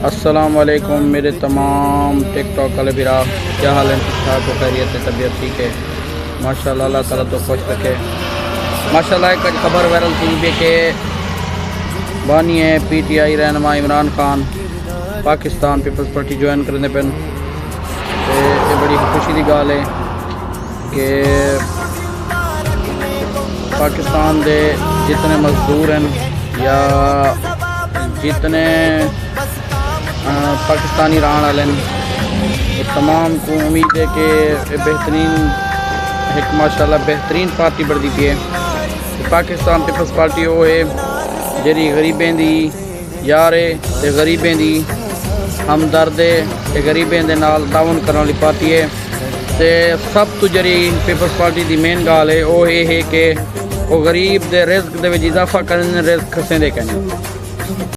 السلام علیکم میرے تمام ٹک ٹاک والے برا، کیا حال ہے؟ ٹھیک ٹھاک، خیریت ہے، طبیعت ٹھیک ہے؟ ماشاءاللہ، اللہ تعالیٰ تو خوش رکھے۔ ماشاءاللہ ایک خبر وائرل تھی بھی کہ بانی ہے پی ٹی آئی رہنما Imran Khan Pakistan peoples party join کرنے پن، یہ بڑی خوشی کی گال ہے کہ پاکستان دے جتنے مزدور ہیں یا جتنے پاکستانی رہن والے ہیں، تمام کو امید ہے کہ بہترین ایک ماشاءاللہ بہترین پارٹی بڑھتی پی ہے۔ پاکستان پیپلز پارٹی وہ ہے جڑی غریبیں دی یار ہے تے غریبیں دی ہمدرد ہے تے غریبیں دے نال تعاون کرنے والی پارٹی ہے۔ تے سب تو جڑی پیپلز پارٹی دی مین گال ہے وہ یہ ہے کہ وہ غریب دے رزق دے وچ اضافہ کرنے، رزق کسے دے کہنے۔